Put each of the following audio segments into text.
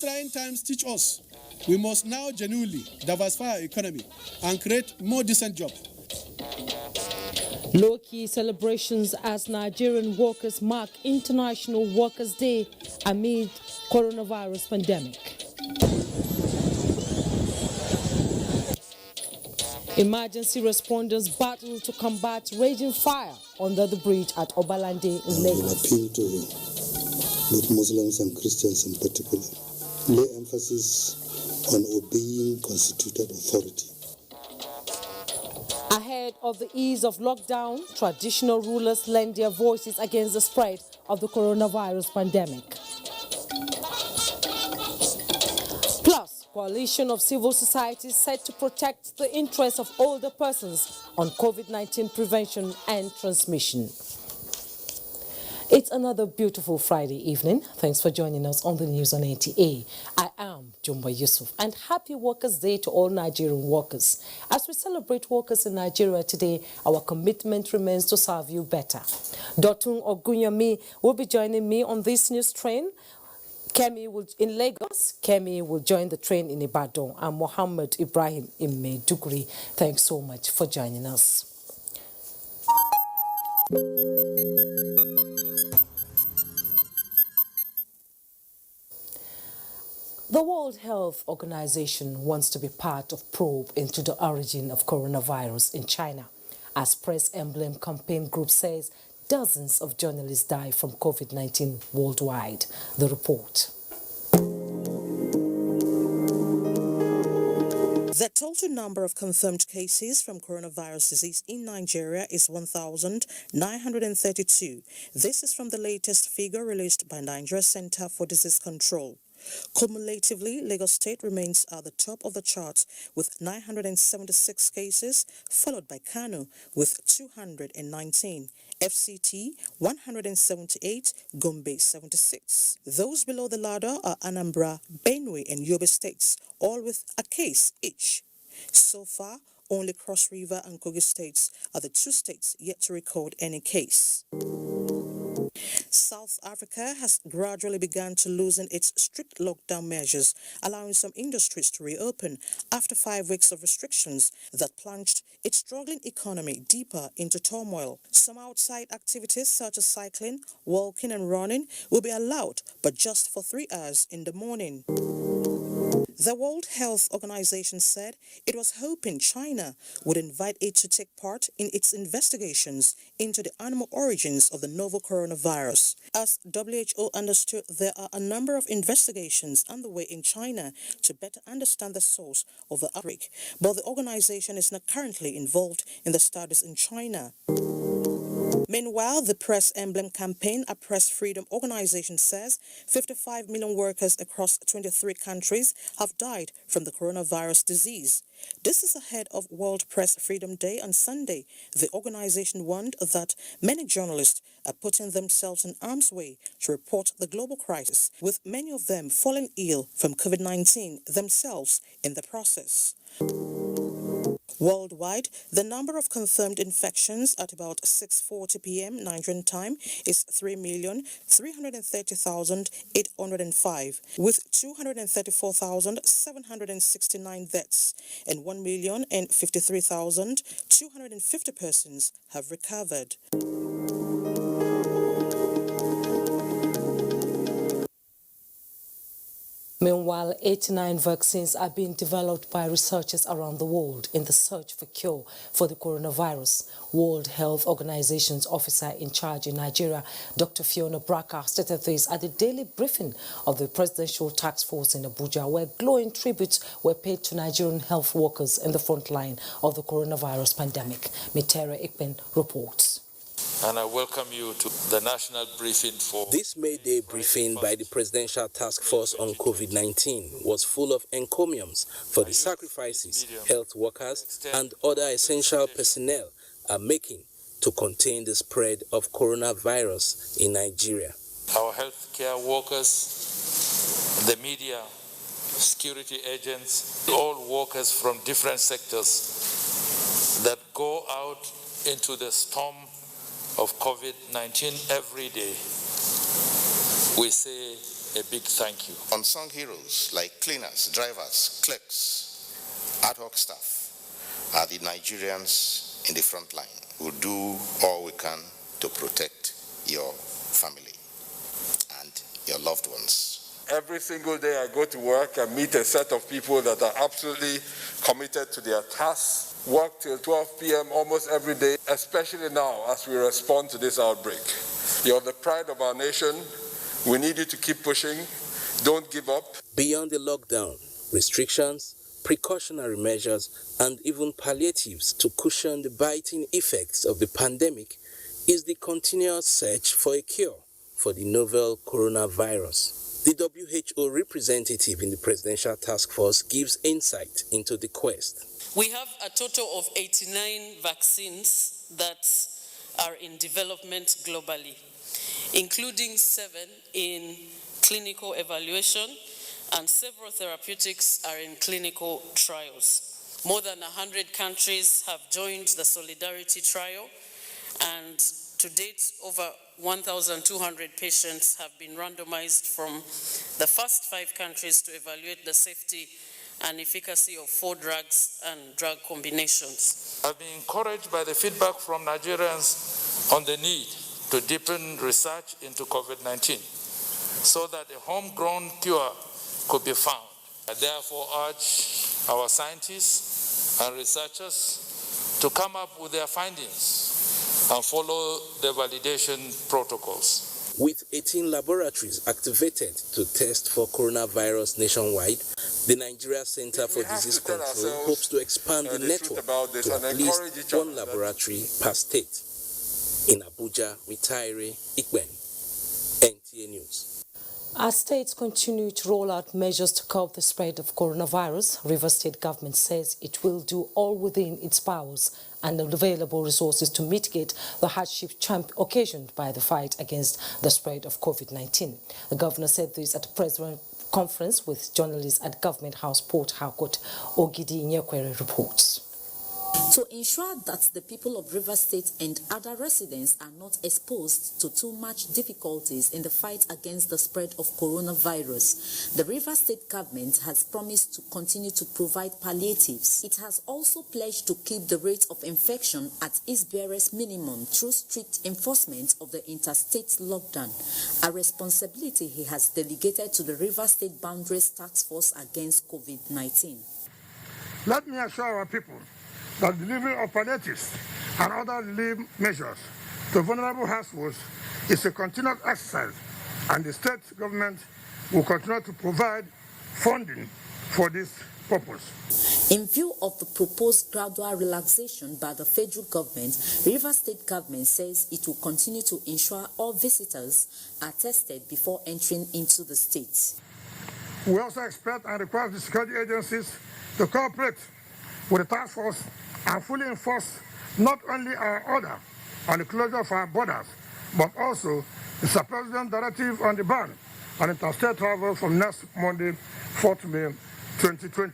trying times teach us we must now genuinely diversify our economy and create more decent jobs. Low-key celebrations as Nigerian workers mark International Workers' Day amid coronavirus pandemic. Emergency responders battle to combat raging fire under the bridge at Obalande in Lagos. Appeal to both Muslims and Christians in particular. Lay emphasis on obeying constituted authority. Ahead of the ease of lockdown, traditional rulers lend their voices against the spread of the coronavirus pandemic. Plus, coalition of civil society set to protect the interests of older persons on COVID-19 prevention and transmission. It's another beautiful Friday evening. Thanks for joining us on the news on NTA. I am Jumba Yusuf, and happy Workers' Day to all Nigerian workers. As we celebrate workers in Nigeria today, our commitment remains to serve you better. Dotun Ogunyami will be joining me on this news train. Kemi will in Lagos. Kemi will join the train in Ibadan, and Mohammed Ibrahim in Maiduguri. Thanks so much for joining us. The World Health Organization wants to be part of probe into the origin of coronavirus in China. As Press Emblem Campaign Group says, dozens of journalists die from COVID-19 worldwide. The report. The total number of confirmed cases from coronavirus disease in Nigeria is 1,932. This is from the latest figure released by Nigeria Center for Disease Control. Cumulatively, Lagos State remains at the top of the charts with 976 cases, followed by Kano with 219, FCT 178, Gombe 76. Those below the ladder are Anambra, Benue and Yobe states, all with a case each. So far, only Cross River and Kogi states are the two states yet to record any case. South Africa has gradually begun to loosen its strict lockdown measures, allowing some industries to reopen after 5 weeks of restrictions that plunged its struggling economy deeper into turmoil. Some outside activities such as cycling, walking and running will be allowed, but just for 3 hours in the morning. The World Health Organization said it was hoping China would invite it to take part in its investigations into the animal origins of the novel coronavirus. As WHO understood, there are a number of investigations underway in China to better understand the source of the outbreak, but the organization is not currently involved in the studies in China. Meanwhile, the Press Emblem Campaign, a press freedom organization, says 55 million workers across 23 countries have died from the coronavirus disease. This is ahead of World Press Freedom Day on Sunday. The organization warned that many journalists are putting themselves in harm's way to report the global crisis, with many of them falling ill from COVID-19 themselves in the process. Worldwide, the number of confirmed infections at about 6:40 p.m. Nigerian time is 3,330,805, with 234,769 deaths and 1,053,250 persons have recovered. Meanwhile, 89 vaccines are being developed by researchers around the world in the search for cure for the coronavirus. World Health Organization's officer in charge in Nigeria, Dr. Fiona Braka, stated this at the daily briefing of the Presidential Task Force in Abuja, where glowing tributes were paid to Nigerian health workers in the front line of the coronavirus pandemic. Mitera Ikpen reports. And I welcome you to the national briefing for... This May Day briefing by the Presidential Task Force on COVID-19 was full of encomiums for the sacrifices health workers and other essential personnel are making to contain the spread of coronavirus in Nigeria. Our healthcare workers, the media, security agents, all workers from different sectors that go out into the storm of COVID-19 every day. We say a big thank you. Unsung heroes like cleaners, drivers, clerks, ad hoc staff are the Nigerians in the front line who do all we can to protect your family and your loved ones. Every single day I go to work and meet a set of people that are absolutely committed to their tasks, work till 12 p.m. almost every day, especially now as we respond to this outbreak. You're the pride of our nation. We need you to keep pushing. Don't give up. Beyond the lockdown, restrictions, precautionary measures, and even palliatives to cushion the biting effects of the pandemic is the continuous search for a cure for the novel coronavirus. The WHO representative in the Presidential Task Force gives insight into the quest. We have a total of 89 vaccines that are in development globally, including 7 in clinical evaluation, and several therapeutics are in clinical trials. More than 100 countries have joined the Solidarity Trial, and to date, over 1,200 patients have been randomized from the first 5 countries to evaluate the safety and efficacy of 4 drugs and drug combinations. I've been encouraged by the feedback from Nigerians on the need to deepen research into COVID-19 so that a homegrown cure could be found. I therefore urge our scientists and researchers to come up with their findings and follow the validation protocols. With 18 laboratories activated to test for coronavirus nationwide, the Nigeria Center for Disease Control hopes to expand the network to at least 1 laboratory per state. In Abuja, Mitaire Ikben, NTA News. As states continue to roll out measures to curb the spread of coronavirus, Rivers State government says it will do all within its powers and available resources to mitigate the hardship occasioned by the fight against the spread of COVID-19. The governor said this at a press conference with journalists at Government House, Port Harcourt. Ogidi Nyekwere reports. To ensure that the people of Rivers State and other residents are not exposed to too much difficulties in the fight against the spread of coronavirus, the Rivers State government has promised to continue to provide palliatives. It has also pledged to keep the rate of infection at its barest minimum through strict enforcement of the interstate lockdown, a responsibility he has delegated to the Rivers State Boundaries Task Force against COVID-19. Let me assure our people that delivery of palliatives and other relief measures to vulnerable households is a continuous exercise, and the state government will continue to provide funding for this purpose. In view of the proposed gradual relaxation by the federal government, Rivers State government says it will continue to ensure all visitors are tested before entering into the state. We also expect and require the security agencies to cooperate with the task force and fully enforce not only our order on the closure of our borders, but also the Sir President's directive on the ban on interstate travel from next Monday, 4th May 2020.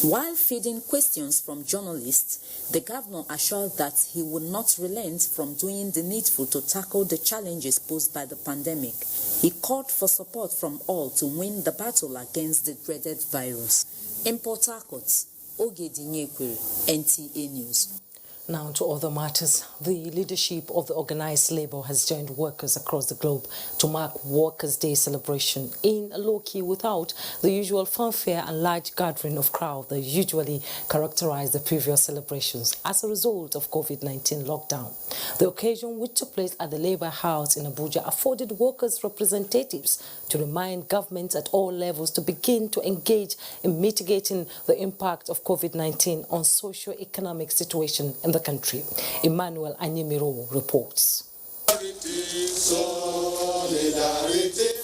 While fielding questions from journalists, the governor assured that he would not relent from doing the needful to tackle the challenges posed by the pandemic. He called for support from all to win the battle against the dreaded virus. In Port Harcourt, Ogidi Nyekwere, NTA News. Now to other matters. The leadership of the organized labor has joined workers across the globe to mark Workers' Day celebration in a low-key without the usual fanfare and large gathering of crowd that usually characterize the previous celebrations as a result of COVID-19 lockdown. The occasion, which took place at the Labour House in Abuja, afforded workers' representatives to remind governments at all levels to begin to engage in mitigating the impact of COVID-19 on socio-economic situation in the country. Emmanuel Anyemiro reports.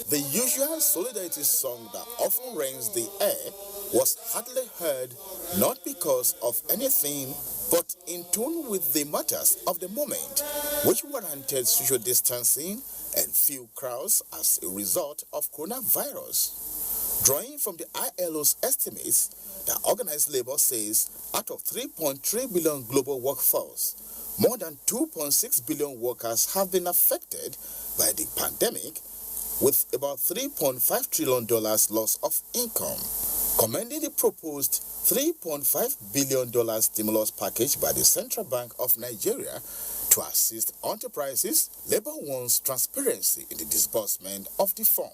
The usual solidarity song that often rings the air was hardly heard, not because of anything, but in tune with the matters of the moment, which warranted social distancing and few crowds as a result of coronavirus. Drawing from the ILO's estimates, the organized labor says out of 3.3 billion global workforce, more than 2.6 billion workers have been affected by the pandemic, with about $3.5 trillion loss of income. Commending the proposed $3.5 billion stimulus package by the Central Bank of Nigeria to assist enterprises, Labour wants transparency in the disbursement of the fund.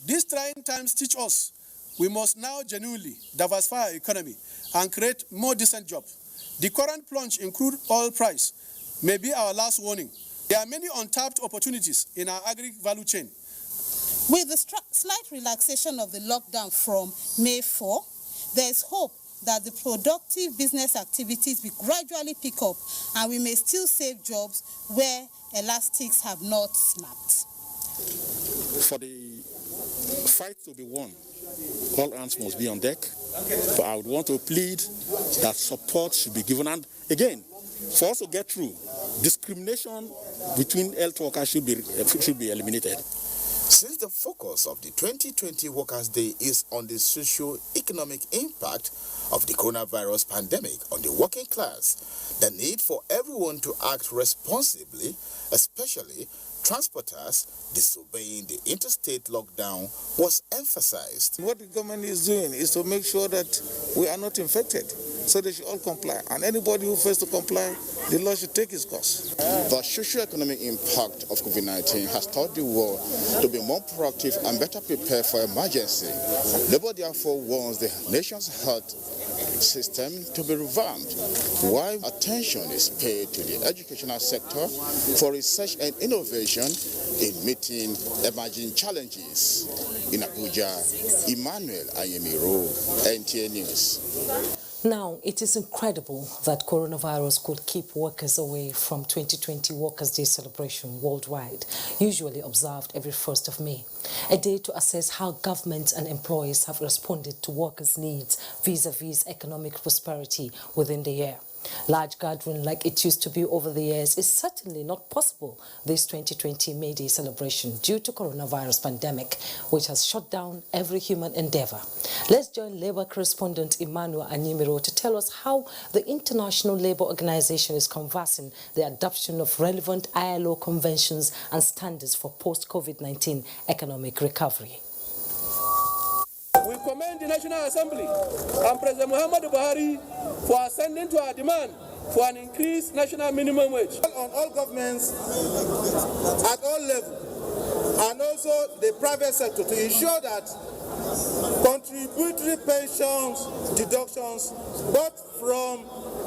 These trying times teach us we must now genuinely diversify our economy and create more decent jobs. The current plunge in crude oil price may be our last warning. There are many untapped opportunities in our agri-value chain. With the slight relaxation of the lockdown from May 4, there is hope that the productive business activities will gradually pick up and we may still save jobs where elastics have not snapped. For the fight to be won, all hands must be on deck. But I would want to plead that support should be given. And again, for us to get through, discrimination between health workers should be eliminated. Since the focus of the 2020 Workers' Day is on the socio-economic impact of the coronavirus pandemic on the working class, the need for everyone to act responsibly, especially transporters disobeying the interstate lockdown, was emphasized. What the government is doing is to make sure that we are not infected, so they should all comply. And anybody who fails to comply, the law should take its course. The socio-economic impact of COVID-19 has taught the world to be more proactive and better prepared for emergency. Labour therefore wants the nation's health system to be revamped, while attention is paid to the educational sector for research and innovation in meeting emerging challenges. In Abuja, Emmanuel Ayemiro, NTA News. Now, it is incredible that coronavirus could keep workers away from 2020 Workers' Day celebration worldwide, usually observed every 1st of May, a day to assess how governments and employers have responded to workers' needs vis-a-vis economic prosperity within the year. Large gathering like it used to be over the years is certainly not possible this 2020 May Day celebration due to coronavirus pandemic, which has shut down every human endeavor. Let's join Labour correspondent Emmanuel Anyimiro to tell us how the International Labour Organization is canvassing the adoption of relevant ILO conventions and standards for post-COVID-19 economic recovery. We commend the National Assembly and President Muhammadu Buhari for ascending to our demand for an increased national minimum wage. On all governments at all levels and also the private sector to ensure that contributory pensions deductions both from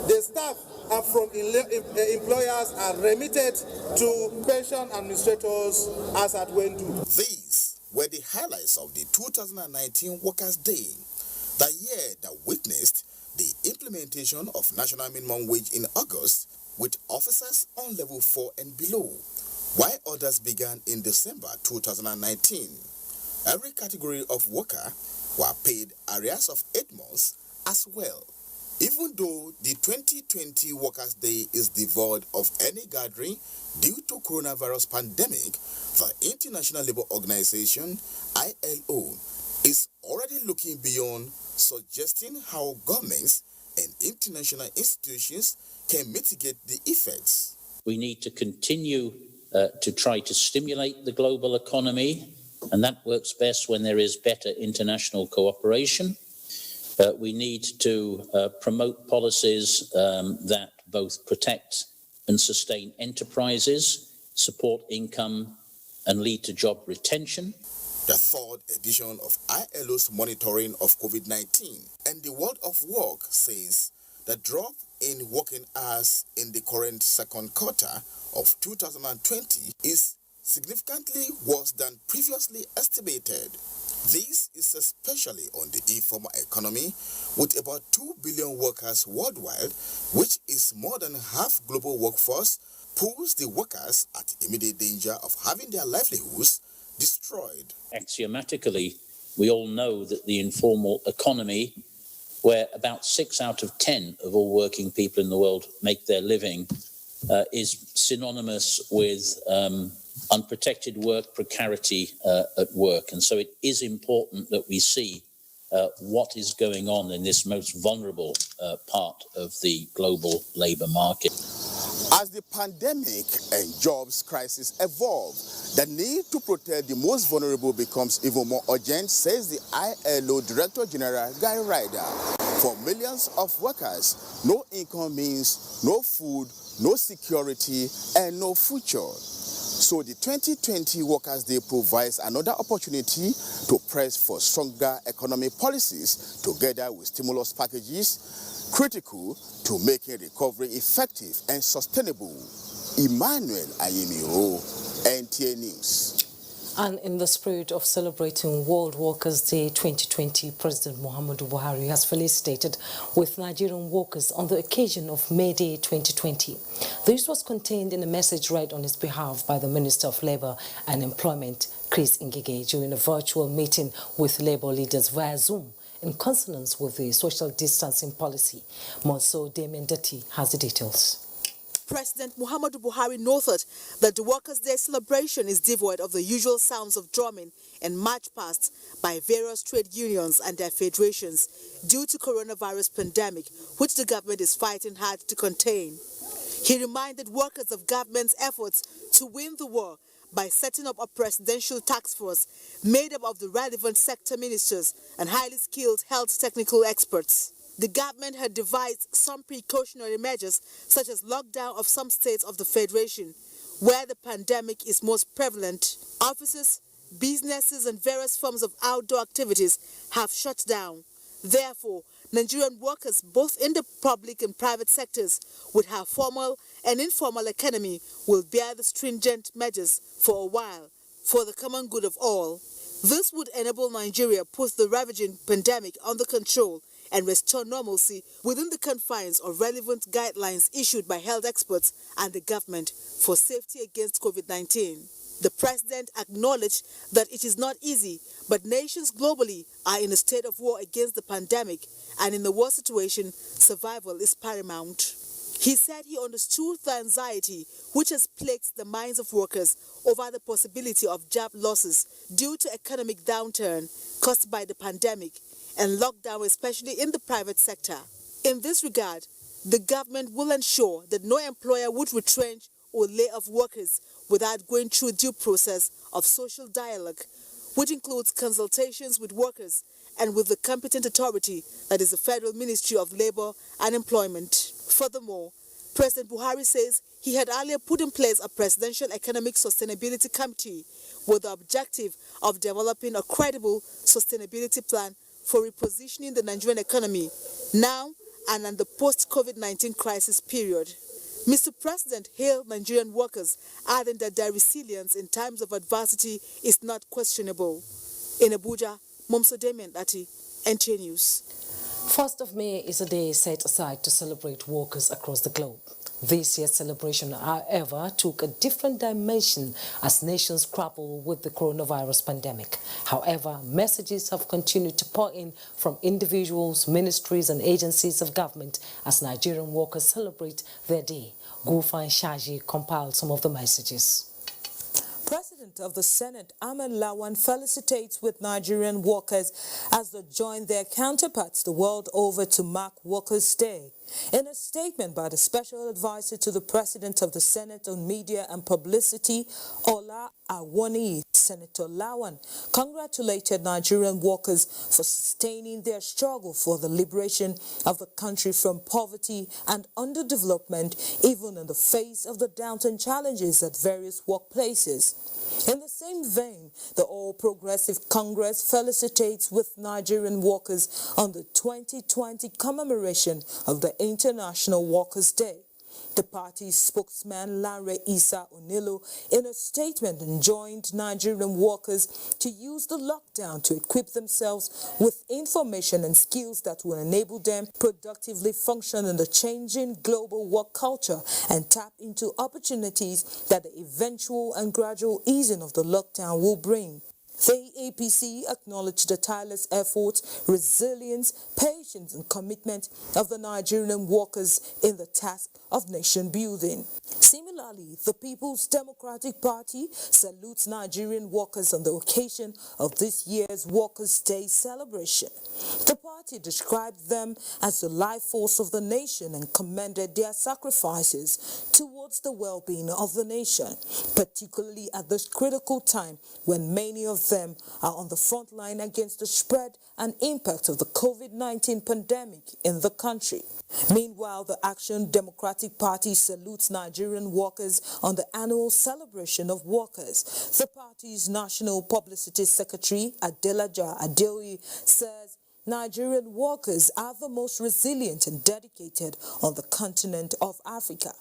the staff and from employers are remitted to pension administrators as at when due. These were the highlights of the 2019 Workers' Day, the year that witnessed the implementation of national minimum wage in August, with officers on level 4 and below, while others began in December 2019. Every category of worker were paid arrears of 8 months as well. Even though the 2020 Workers' Day is devoid of any gathering due to coronavirus pandemic, the International Labour Organization, ILO, is already looking beyond, suggesting how governments and international institutions can mitigate the effects. We need to continue to try to stimulate the global economy, and that works best when there is better international cooperation. We need to promote policies that both protect and sustain enterprises, support income, and lead to job retention. The 3rd edition of ILO's monitoring of COVID-19 and the World of Work says the drop in working hours in the current second quarter of 2020 is significantly worse than previously estimated. This is especially on the informal economy, with about 2 billion workers worldwide, which is more than half global workforce, puts the workers at immediate danger of having their livelihoods destroyed. Axiomatically, we all know that the informal economy, where about 6 out of 10 of all working people in the world make their living, is synonymous with unprotected work, precarity at work. And so it is important that we see what is going on in this most vulnerable part of the global labour market. As the pandemic and jobs crisis evolve, the need to protect the most vulnerable becomes even more urgent, says the ILO Director General Guy Ryder. For millions of workers, no income means no food, no security, and no future. So the 2020 Workers' Day provides another opportunity to press for stronger economic policies together with stimulus packages critical to making recovery effective and sustainable. Emmanuel Ayemiro, NTA News. And in the spirit of celebrating World Workers' Day 2020, President Muhammadu Buhari has felicitated with Nigerian workers on the occasion of May Day 2020. This was contained in a message read on his behalf by the Minister of Labour and Employment, Chris Ngige, during a virtual meeting with Labour leaders via Zoom, in consonance with the social distancing policy. Monso Damien Dutty has the details. President Muhammadu Buhari noted that the Workers' Day celebration is devoid of the usual sounds of drumming and march past by various trade unions and their federations due to coronavirus pandemic, which the government is fighting hard to contain. He reminded workers of government's efforts to win the war by setting up a presidential task force made up of the relevant sector ministers and highly skilled health technical experts. The government had devised some precautionary measures, such as lockdown of some states of the Federation, where the pandemic is most prevalent. Offices, businesses, and various forms of outdoor activities have shut down. Therefore, Nigerian workers, both in the public and private sectors, would have formal and informal economy will bear the stringent measures for a while, for the common good of all. This would enable Nigeria put the ravaging pandemic under control and restore normalcy within the confines of relevant guidelines issued by health experts and the government for safety against COVID-19. The president acknowledged that it is not easy, but nations globally are in a state of war against the pandemic, and in the war situation, survival is paramount. He said he understood the anxiety which has plagued the minds of workers over the possibility of job losses due to economic downturn caused by the pandemic and lockdown, especially in the private sector. In this regard, the government will ensure that no employer would retrench or lay off workers without going through due process of social dialogue, which includes consultations with workers and with the competent authority, that is the Federal Ministry of Labour and Employment. Furthermore, President Buhari says he had earlier put in place a Presidential Economic Sustainability Committee with the objective of developing a credible sustainability plan for repositioning the Nigerian economy now and in the post-COVID-19 crisis period. Mr. President hailed Nigerian workers, adding that their resilience in times of adversity is not questionable. In Abuja, Momso Damien Ati, NTA News. 1st of May is a day set aside to celebrate workers across the globe. This year's celebration, however, took a different dimension as nations grapple with the coronavirus pandemic. However, messages have continued to pour in from individuals, ministries and agencies of government as Nigerian workers celebrate their day. Gufan Shaji compiled some of the messages. President of the Senate, Ahmed Lawan, felicitates with Nigerian workers as they join their counterparts the world over to mark Workers' Day. In a statement by the Special Advisor to the President of the Senate on Media and Publicity, Ola Awoni, Senator Lawan congratulated Nigerian workers for sustaining their struggle for the liberation of the country from poverty and underdevelopment, even in the face of the downturn challenges at various workplaces. In the same vein, the All Progressive Congress felicitates with Nigerian workers on the 2020 commemoration of the International Workers' Day. The party's spokesman, Lanre Issa Onilo, in a statement enjoined Nigerian workers to use the lockdown to equip themselves with information and skills that will enable them productively function in the changing global work culture and tap into opportunities that the eventual and gradual easing of the lockdown will bring. The APC acknowledged the tireless efforts, resilience, patience and commitment of the Nigerian workers in the task of nation building. Similar Similarly, the People's Democratic Party salutes Nigerian workers on the occasion of this year's Workers' Day celebration. The party described them as the life force of the nation and commended their sacrifices towards the well-being of the nation, particularly at this critical time when many of them are on the front line against the spread and impact of the COVID-19 pandemic in the country. Meanwhile, the Action Democratic Party salutes Nigerian workers on the annual celebration of workers. The party's National Publicity Secretary, Adelaja Adeoye, says Nigerian workers are the most resilient and dedicated on the continent of Africa.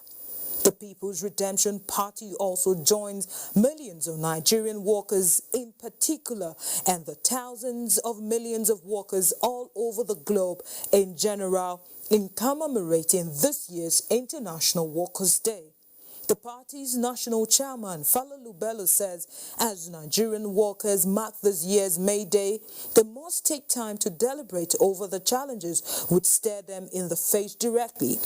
The People's Redemption Party also joins millions of Nigerian workers in particular and the thousands of millions of workers all over the globe in general in commemorating this year's International Workers' Day. The party's national chairman, Falalu Bello, says as Nigerian workers mark this year's May Day, they must take time to deliberate over the challenges which stare them in the face directly,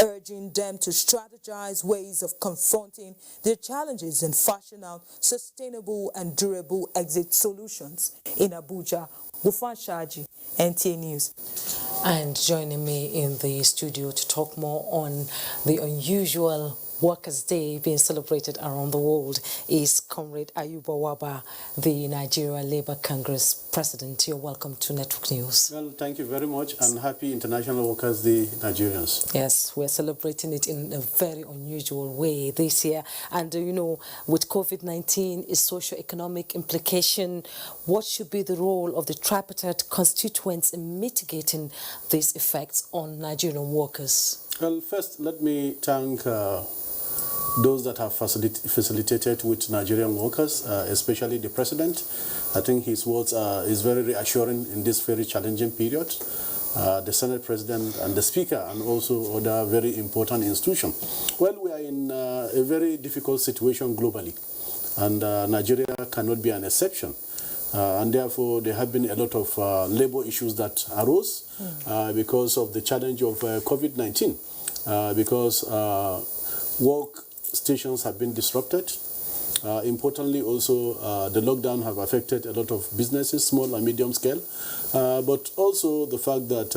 urging them to strategize ways of confronting their challenges and fashion out sustainable and durable exit solutions. In Abuja, Wufan Shaji, NTA News. And joining me in the studio to talk more on the unusual Workers' Day being celebrated around the world is Comrade Ayuba Waba, the Nigeria Labour Congress President. You're welcome to Network News. Well, thank you very much and happy International Workers' Day, Nigerians. Yes, we're celebrating it in a very unusual way this year. And, you know, with COVID-19, its socio-economic implication, what should be the role of the tripartite constituents in mitigating these effects on Nigerian workers? Well, first, let me thank those that have facilitated with Nigerian workers, especially the President. I think his words is very reassuring in this very challenging period. The Senate President and the Speaker and also other very important institutions. Well, we are in a very difficult situation globally, and Nigeria cannot be an exception. And therefore, there have been a lot of labor issues that arose because of the challenge of COVID-19, because work stations have been disrupted. Importantly, also, the lockdown have affected a lot of businesses, small and medium scale, but also the fact that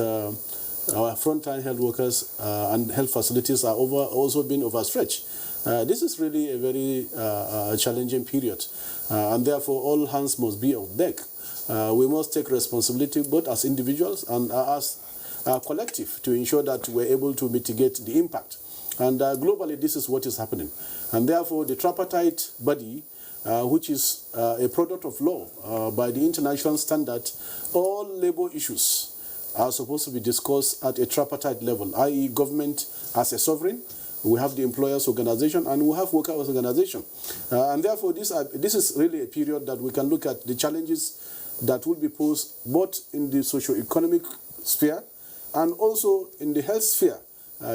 our frontline health workers and health facilities are also being overstretched. This is really a very challenging period, and therefore all hands must be on deck. We must take responsibility both as individuals and as a collective to ensure that we're able to mitigate the impact. And globally, this is what is happening. And therefore, the tripartite body, which is a product of law by the international standard, all labor issues are supposed to be discussed at a tripartite level, i.e. government as a sovereign, we have the employers' organization, and we have workers' organization. And therefore, this is really a period that we can look at the challenges that will be posed both in the socio-economic sphere and also in the health sphere.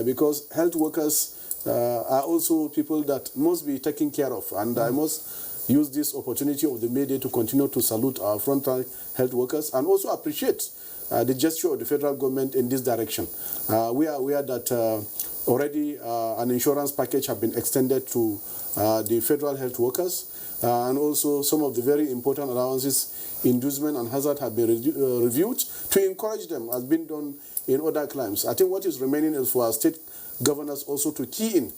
Because health workers are also people that must be taken care of. And I must use this opportunity of the May Day to continue to salute our frontline health workers and also appreciate the gesture of the federal government in this direction. We are aware that already an insurance package has been extended to the federal health workers, and also some of the very important allowances, inducement and hazard have been reviewed to encourage them, as been done in other climes. I think what is remaining is for our state governors also to key in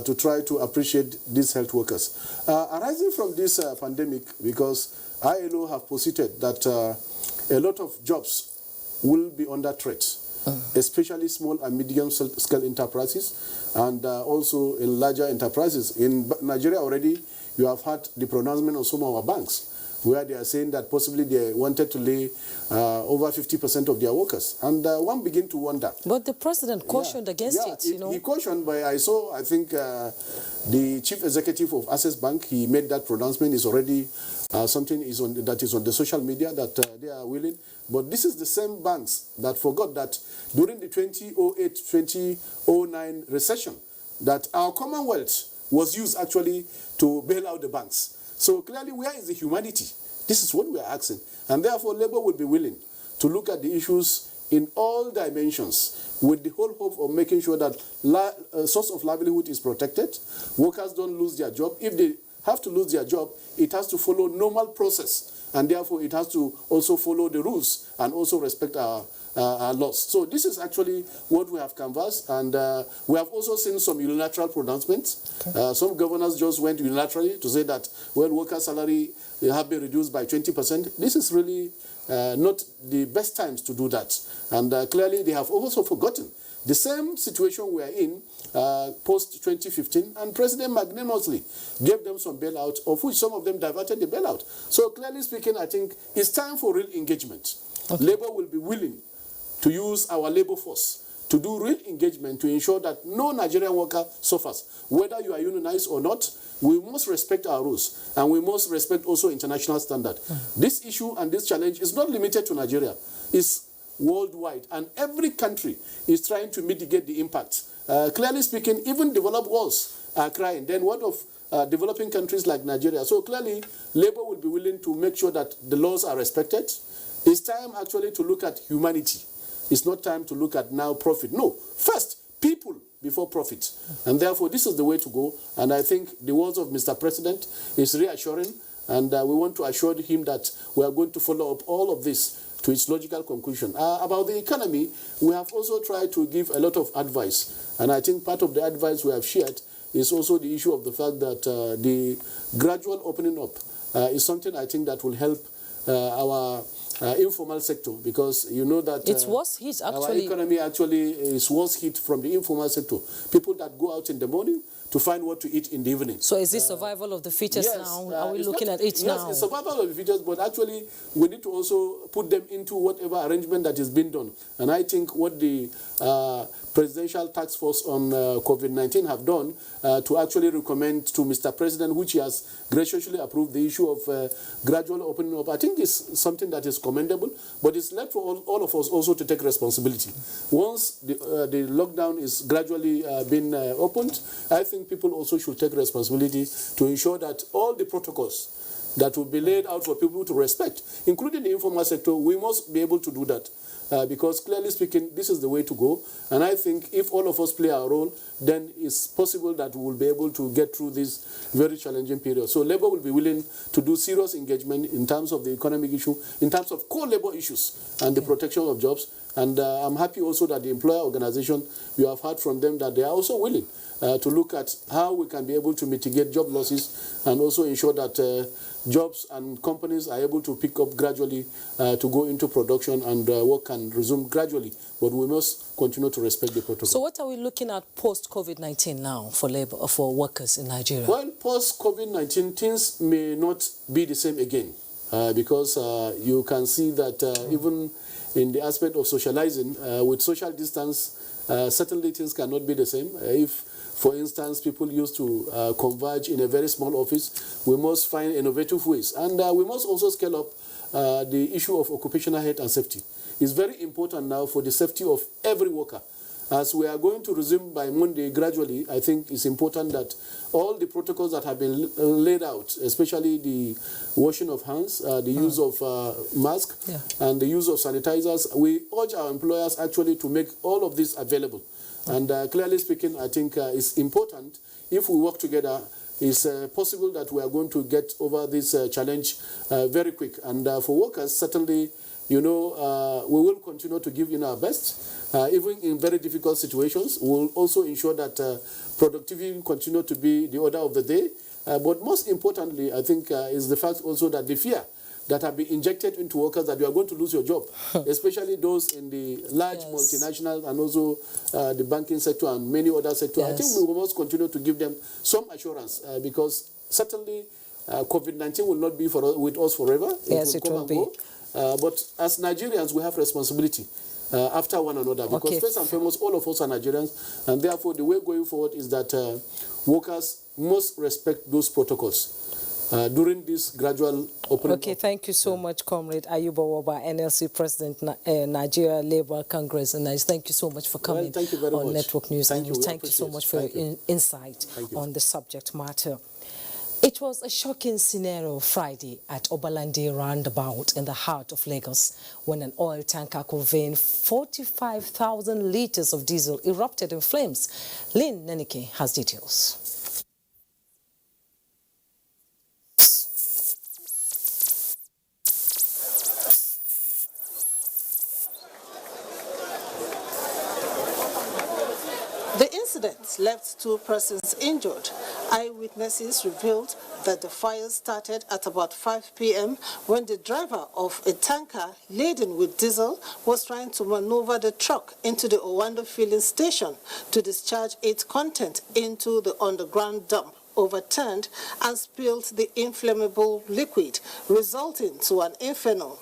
to try to appreciate these health workers. Arising from this pandemic, because ILO have posited that a lot of jobs will be under threat, especially small and medium-scale enterprises, and also in larger enterprises. In Nigeria already, you have had the pronouncement of some of our banks, where they are saying that possibly they wanted to lay over 50% of their workers. And one begin to wonder. But the president cautioned against it, you know. He cautioned, but I think the chief executive of Access Bank, he made that pronouncement. Is already something that is on the social media that they are willing. But this is the same banks that forgot that during the 2008-2009 recession, that our Commonwealth was used actually to bail out the banks. So clearly, where is the humanity? This is what we are asking. And therefore, Labour would be willing to look at the issues in all dimensions with the whole hope of making sure that source of livelihood is protected, workers don't lose their job. If they have to lose their job, it has to follow normal process, and therefore it has to also follow the rules and also respect our laws. So this is actually what we have canvassed, and we have also seen some unilateral pronouncements. Okay. Some governors just went unilaterally to say that, well, worker salary have been reduced by 20%. This is really not the best times to do that. And clearly they have also forgotten the same situation we are in post-2015, and President magnanimously gave them some bailout, of which some of them diverted the bailout. So clearly speaking, I think it's time for real engagement. Okay. Labour will be willing to use our labour force to do real engagement to ensure that no Nigerian worker suffers. Whether you are unionized or not, we must respect our rules, and we must respect also international standard. This issue and this challenge is not limited to Nigeria. It's worldwide, and every country is trying to mitigate the impact. Clearly speaking, even developed worlds are crying. Then what of developing countries like Nigeria? So clearly, Labour will be willing to make sure that the laws are respected. It's time actually to look at humanity. It's not time to look at now profit. No, first, people before profit. And therefore, this is the way to go. And I think the words of Mr. President is reassuring. And we want to assure him that we are going to follow up all of this to its logical conclusion. About the economy, we have also tried to give a lot of advice. And I think part of the advice we have shared is also the issue of the fact that the gradual opening up is something I think that will help our informal sector, because you know that it's worse hit actually. Our economy actually is worse hit from the informal sector. People that go out in the morning to find what to eat in the evening. So is this survival of the fittest now? Are we looking at it now? Yes, it's survival of the fittest, but actually we need to also put them into whatever arrangement that is being done. And I think what the Presidential Task Force on COVID-19 have done to actually recommend to Mr. President, which he has graciously approved, the issue of gradual opening up, I think is something that is commendable, but it's left for all of us also to take responsibility. Once the lockdown is gradually being opened, I think people also should take responsibility to ensure that all the protocols that will be laid out for people to respect, including the informal sector, we must be able to do that. Because clearly speaking, this is the way to go. And I think if all of us play our role, then it's possible that we will be able to get through this very challenging period. So Labour will be willing to do serious engagement in terms of the economic issue, in terms of core labour issues and the protection of jobs. And I'm happy also that the employer organization, you have heard from them that they are also willing to look at how we can be able to mitigate job losses and also ensure that jobs and companies are able to pick up gradually to go into production, and work can resume gradually. But we must continue to respect the protocol. So what are we looking at post-COVID-19 now for labor, for workers in Nigeria? Well, post-COVID-19, things may not be the same again because you can see that even in the aspect of socializing, with social distance, certainly things cannot be the same. If, for instance, people used to converge in a very small office, we must find innovative ways. And we must also scale up the issue of occupational health and safety. It's very important now for the safety of every worker. As we are going to resume by Monday gradually, I think it's important that all the protocols that have been laid out, especially the washing of hands, the use of masks, and the use of sanitizers, we urge our employers actually to make all of this available. And clearly speaking, I think it's important, if we work together, it's possible that we are going to get over this challenge very quick. And for workers, certainly, you know, we will continue to give in our best. Even in very difficult situations, we will also ensure that productivity will continue to be the order of the day. But most importantly, I think, is the fact also that the fear that have been injected into workers that you are going to lose your job, especially those in the large multinationals and also the banking sector and many other sectors. I think we must continue to give them some assurance because certainly COVID-19 will not be with us forever. Yes, it will be. But as Nigerians, we have responsibility after one another because first and foremost, all of us are Nigerians, and therefore the way going forward is that workers must respect those protocols during this gradual opening. Okay, thank you so much, Comrade Ayuba Waba, NLC President, Nigeria Labour Congress, and thank you so much for coming on Network News. Thank you so much for your insight on the subject matter. It was a shocking scenario Friday at Obalande roundabout in the heart of Lagos when an oil tanker conveying 45,000 litres of diesel erupted in flames. Lynn Nenike has details. The incident left 2 persons injured. Eyewitnesses revealed that the fire started at about 5 p.m. when the driver of a tanker laden with diesel was trying to maneuver the truck into the Owando filling station to discharge its content into the underground dump, overturned and spilled the inflammable liquid, resulting to an inferno.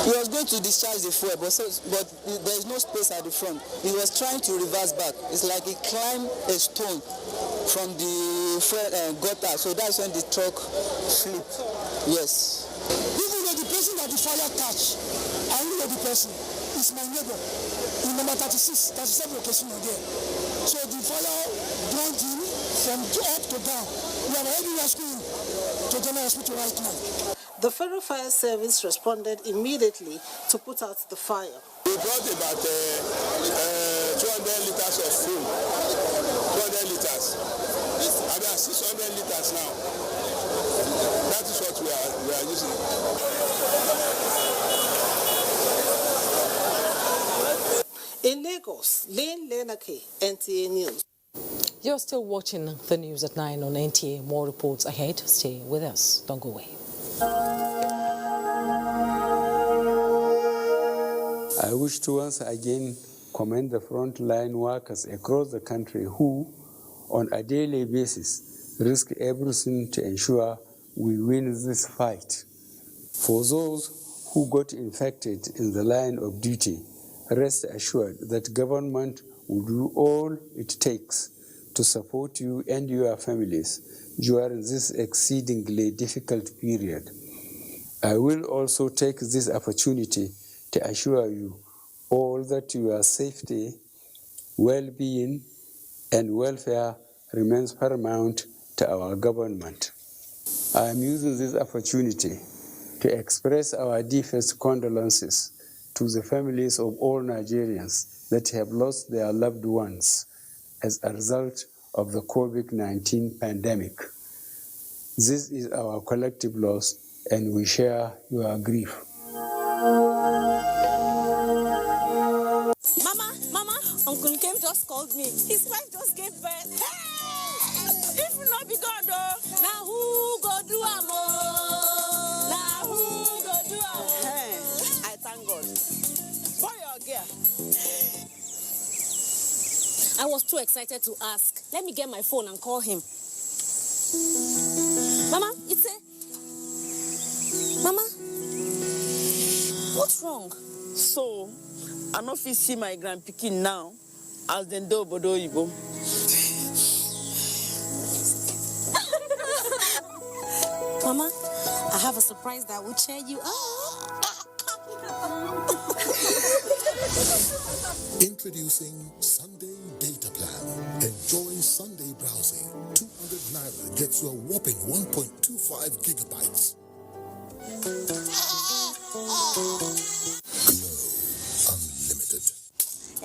He was going to discharge the fuel, but there is no space at the front. He was trying to reverse back. It's like he climbed a stone from the fuel gutter, so that's when the truck flipped. Yes. Even though the person that the fire touched, I only know the person. It's my neighbor in number 36, 37 location there. So the fire burned him from up to down. We are already rescuing to General Hospital right now. The Federal Fire Service responded immediately to put out the fire. We brought about 200 liters of fuel, 200 liters, and there are 600 liters now. That is what we are using. In Lagos, Lynn Nenike, NTA News. You're still watching the news at 9 on NTA. More reports ahead. Stay with us. Don't go away. I wish to once again commend the frontline workers across the country who, on a daily basis, risk everything to ensure we win this fight. For those who got infected in the line of duty, rest assured that government will do all it takes to support you and your families during this exceedingly difficult period. I will also take this opportunity to assure you all that your safety, well-being, and welfare remains paramount to our government. I am using this opportunity to express our deepest condolences to the families of all Nigerians that have lost their loved ones as a result of the COVID-19 pandemic. This is our collective loss, and we share your grief. Mama, Uncle Kim just called me. His wife just gave birth. Hey! If we not be God, though, now who go do am? Now who go do am? Hey, I thank God. For your girl. I was too excited to ask. Let me get my phone and call him. Mama, it's a... Mama, what's wrong? So, I no fit see my grandpikin now as dem do obodo oyibo. Mama, I have a surprise that will cheer you up. Introducing Sunday Data Plan. Enjoy Sunday browsing. 200 Naira gets you a whopping 1.25 gigabytes. Glow Unlimited.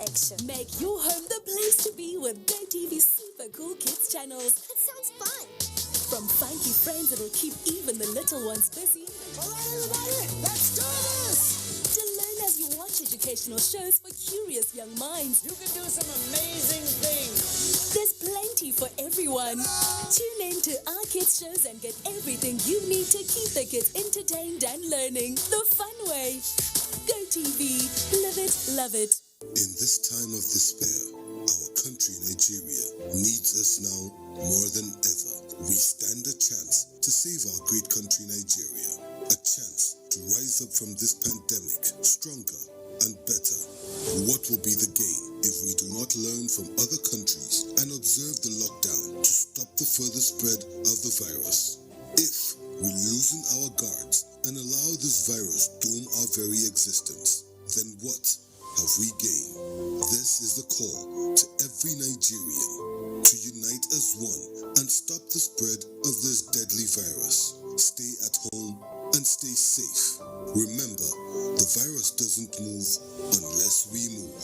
Action. Make your home the place to be with GoTV's super cool kids channels. That sounds fun. From funky friends that'll keep even the little ones busy. All right, everybody, let's do this! To learn as you watch educational shows for curious young minds. You can do some amazing things. There's plenty for everyone. Tune in to our kids shows and get everything you need to keep the kids entertained and learning the fun way. GoTV. Live it, love it. In this time of despair, our country, Nigeria, needs us now more than ever. We stand a chance to save our great country, Nigeria. A chance to rise up from this pandemic stronger and better. What will be the gain if we do not learn from other countries and observe the lockdown to stop the further spread of the virus? If we loosen our guards and allow this virus doom our very existence, then what have we gained? This is the call to every Nigerian to unite as one and stop the spread of this deadly virus. Stay at home and stay safe. Remember, the virus doesn't move unless we move.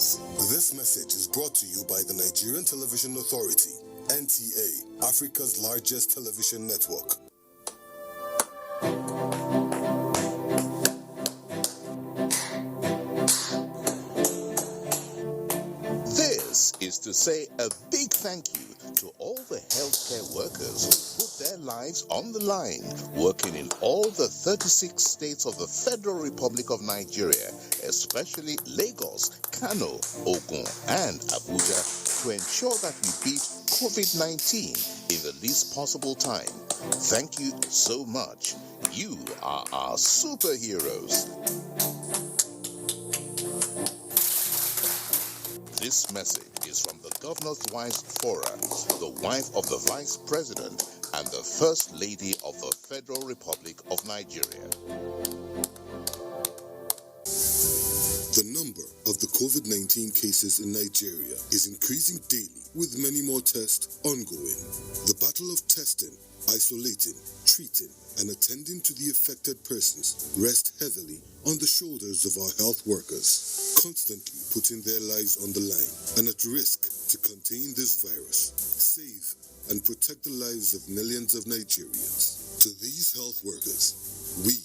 This message is brought to you by the Nigerian Television Authority, NTA, Africa's largest television network. This is to say a big thank you to all the healthcare workers who put their lives on the line, working in all the 36 states of the Federal Republic of Nigeria, especially Lagos, Kano, Ogun, and Abuja, to ensure that we beat COVID-19 in the least possible time. Thank you so much. You are our superheroes. This message is from the Governor's Wife's Forum, the wife of the Vice President and the First Lady of the Federal Republic of Nigeria. The number of the COVID-19 cases in Nigeria is increasing daily, with many more tests ongoing. The battle of testing, isolating, treating, and attending to the affected persons rests heavily on the shoulders of our health workers, constantly putting their lives on the line and at risk to contain this virus, save and protect the lives of millions of Nigerians. To these health workers, we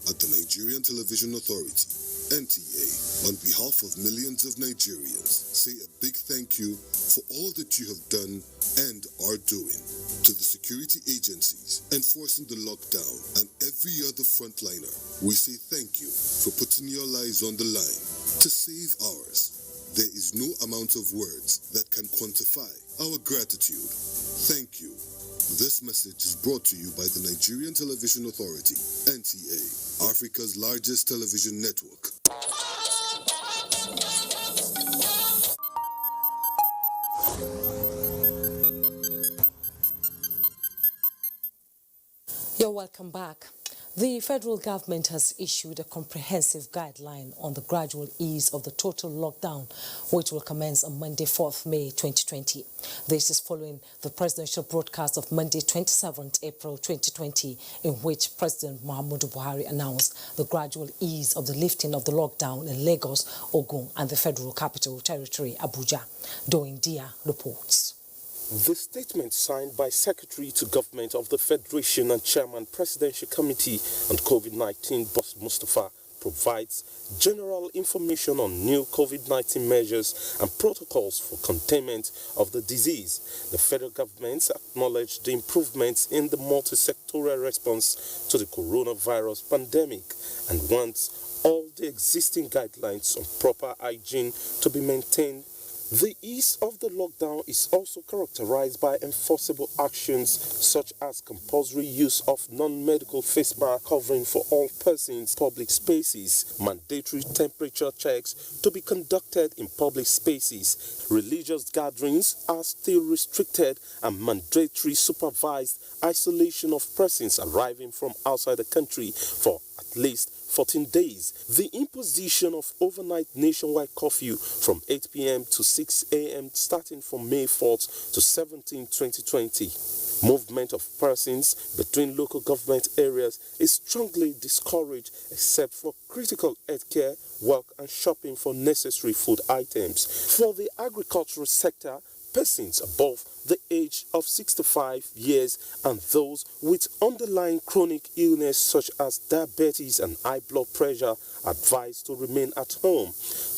at the Nigerian Television Authority, NTA, on behalf of millions of Nigerians, say a big thank you for all that you have done and are doing. To the security agencies enforcing the lockdown and every other frontliner, we say thank you for putting your lives on the line to save ours. There is no amount of words that can quantify our gratitude. Thank you. This message is brought to you by the Nigerian Television Authority, NTA, Africa's largest television network. You're welcome back. The federal government has issued a comprehensive guideline on the gradual ease of the total lockdown, which will commence on Monday, 4th May 2020. This is following the presidential broadcast of Monday, 27th April 2020, in which President Muhammadu Buhari announced the gradual ease of the lifting of the lockdown in Lagos, Ogun, and the Federal Capital Territory, Abuja. Doing Dia reports. The statement signed by Secretary to Government of the Federation and Chairman Presidential Committee on COVID-19, Boss Mustafa, provides general information on new COVID-19 measures and protocols for containment of the disease. The federal government acknowledged the improvements in the multi-sectoral response to the coronavirus pandemic and wants all the existing guidelines on proper hygiene to be maintained. The ease of the lockdown is also characterized by enforceable actions such as compulsory use of non-medical face mask covering for all persons in public spaces, mandatory temperature checks to be conducted in public spaces, religious gatherings are still restricted, and mandatory supervised isolation of persons arriving from outside the country for at least 14 days. The imposition of overnight nationwide curfew from 8 p.m. to 6 a.m. starting from May 4th to 17, 2020. Movement of persons between local government areas is strongly discouraged except for critical healthcare, work and shopping for necessary food items. For the agricultural sector, persons above the age of 65 years and those with underlying chronic illness such as diabetes and high blood pressure are advised to remain at home.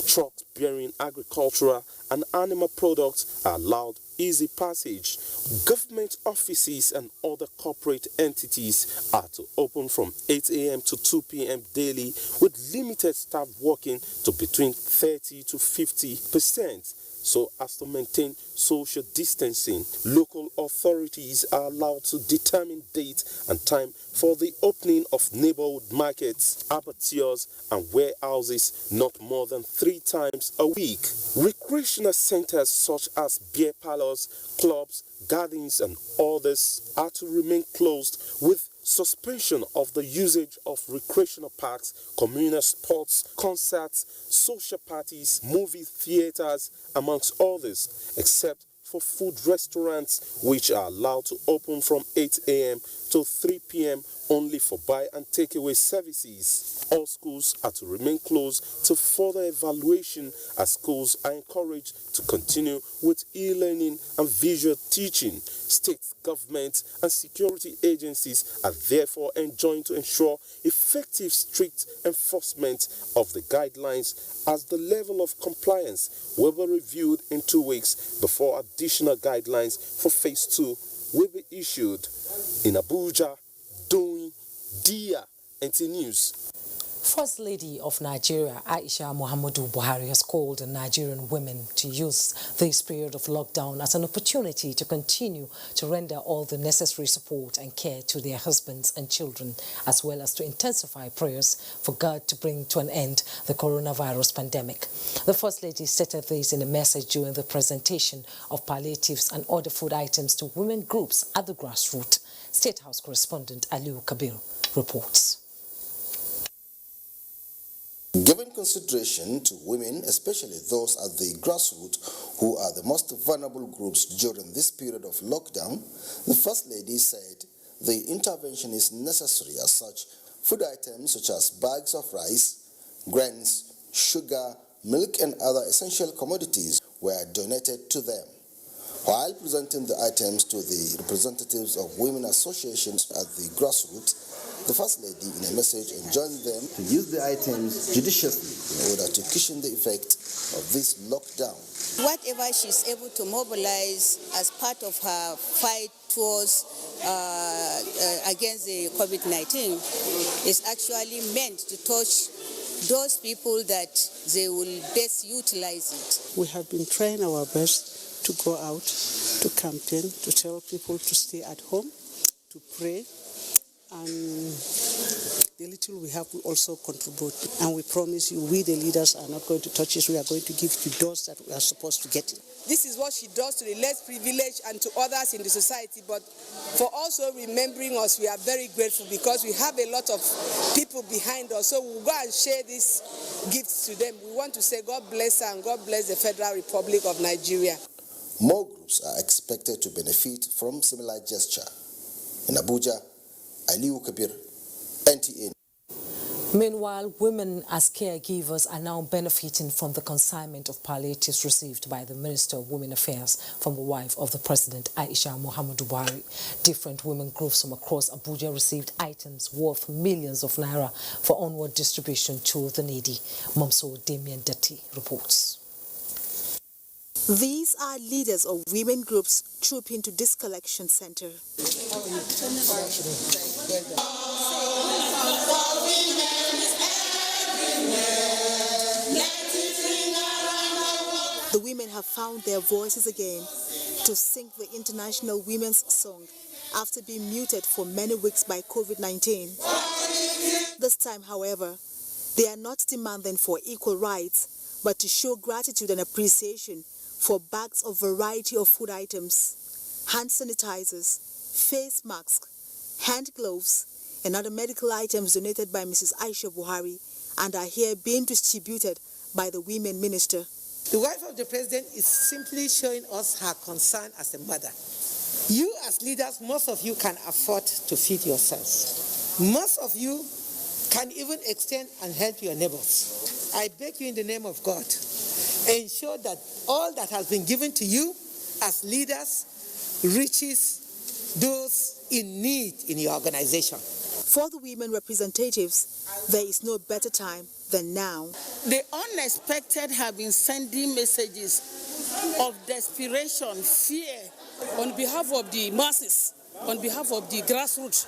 Trucks bearing agricultural and animal products are allowed easy passage. Government offices and other corporate entities are to open from 8 a.m. to 2 p.m. daily, with limited staff working to between 30 to 50%. So as to maintain social distancing. Local authorities are allowed to determine date and time for the opening of neighborhood markets, abattoirs and warehouses not more than 3 times a week. Recreational centers such as beer parlors, clubs, gardens and others are to remain closed, with suspension of the usage of recreational parks, communal sports, concerts, social parties, movie theaters, amongst others, except for food restaurants, which are allowed to open from 8 a.m. to 3 p.m. only for buy and takeaway services. All schools are to remain closed to further evaluation, as schools are encouraged to continue with e-learning and visual teaching. State governments and security agencies are therefore enjoined to ensure effective, strict enforcement of the guidelines, as the level of compliance will be reviewed in 2 weeks before additional guidelines for phase 2 will be issued. In Abuja, doing Dia NTA News. First Lady of Nigeria, Aisha Muhammadu Buhari, has called on Nigerian women to use this period of lockdown as an opportunity to continue to render all the necessary support and care to their husbands and children, as well as to intensify prayers for God to bring to an end the coronavirus pandemic. The First Lady stated this in a message during the presentation of palliatives and other food items to women groups at the grassroots. State House correspondent Aliu Kabir reports. Giving consideration to women, especially those at the grassroots who are the most vulnerable groups during this period of lockdown, the First Lady said the intervention is necessary, as such food items such as bags of rice, grains, sugar, milk and other essential commodities were donated to them. While presenting the items to the representatives of women associations at the grassroots, the First Lady, in a message, enjoined them to use the items judiciously in order to cushion the effect of this lockdown. Whatever she's able to mobilize as part of her fight towards against the COVID-19 is actually meant to touch those people that they will best utilize it. We have been trying our best to go out, to campaign, to tell people to stay at home, to pray, and the little we have we also contribute. And we promise you, we the leaders are not going to touch this. We are going to give to those that we are supposed to get it. This is what she does to the less privileged and to others in the society, but for also remembering us, we are very grateful because we have a lot of people behind us. So we'll go and share these gifts to them. We want to say God bless her and God bless the Federal Republic of Nigeria. More groups are expected to benefit from similar gesture. In Abuja, Aliu Kabir, NTA. Meanwhile, women as caregivers are now benefiting from the consignment of palliatives received by the Minister of Women Affairs from the wife of the President, Aisha Muhammadu Buhari. Different women groups from across Abuja received items worth millions of naira for onward distribution to the needy. Momso Damien Dati reports. These are leaders of women groups trooping to this collection center. The women have found their voices again to sing the International Women's Song after being muted for many weeks by COVID-19. This time, however, they are not demanding for equal rights, but to show gratitude and appreciation for bags of variety of food items, hand sanitizers, face masks, hand gloves, and other medical items donated by Mrs. Aisha Buhari and are here being distributed by the women minister. The wife of the president is simply showing us her concern as a mother. You as leaders, most of you can afford to feed yourselves. Most of you can even extend and help your neighbors. I beg you in the name of God, ensure that all that has been given to you as leaders reaches those in need in your organization. For the women representatives, there is no better time than now. The unexpected have been sending messages of desperation, fear. On behalf of the masses, on behalf of the grassroots,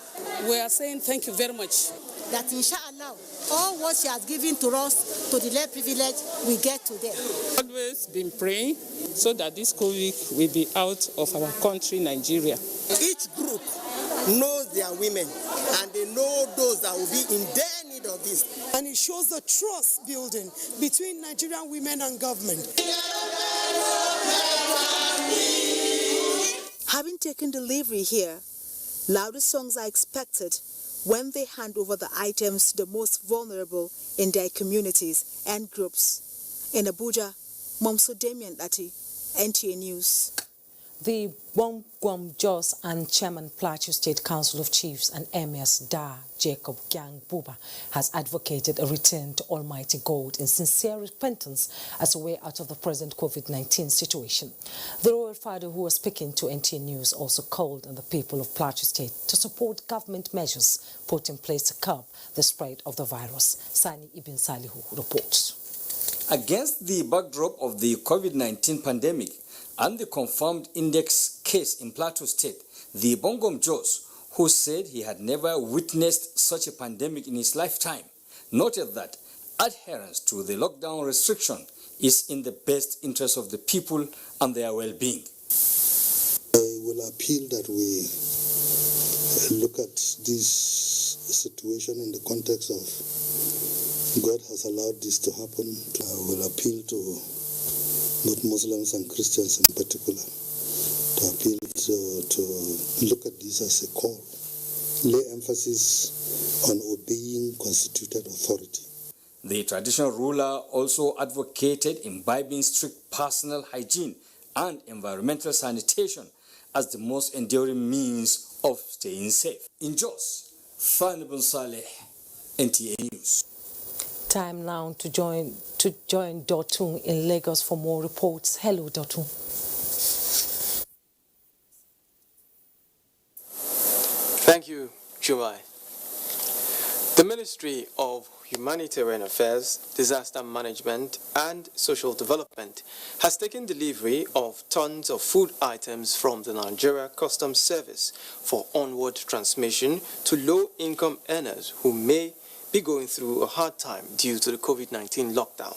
we are saying thank you very much. That inshallah, all what she has given to us, to the less privileged, we get to them. Always been praying so that this COVID will be out of our country, Nigeria. Each group knows their women and they know those that will be in their need of this. And it shows the trust building between Nigerian women and government. Having taken delivery here, louder songs are expected when they hand over the items to the most vulnerable in their communities and groups. In Abuja, Momso Damien Dati, NTA News. The Bongwam Jos and Chairman Plateau State Council of Chiefs and Emirs Da Jacob Gyang Buba has advocated a return to Almighty God in sincere repentance as a way out of the present COVID-19 situation. The royal father, who was speaking to NTA News, also called on the people of Plateau State to support government measures put in place to curb the spread of the virus. Sani Ibn Salihu reports. Against the backdrop of the COVID-19 pandemic and the confirmed index case in Plateau State, the Bongom Jos, who said he had never witnessed such a pandemic in his lifetime, noted that adherence to the lockdown restriction is in the best interest of the people and their well-being. I will appeal that we look at this situation in the context of God has allowed this to happen. I will appeal to not Muslims and Christians in particular, to appeal to look at this as a call, lay emphasis on obeying constituted authority. The traditional ruler also advocated imbibing strict personal hygiene and environmental sanitation as the most enduring means of staying safe. In Jos, Fani Bin Saleh, NTA News. Time now to join Dotun in Lagos for more reports. Hello, Dotun. Thank you, Jumai. The Ministry of Humanitarian Affairs, Disaster Management and Social Development has taken delivery of tons of food items from the Nigeria Customs Service for onward transmission to low-income earners who may be going through a hard time due to the COVID-19 lockdown.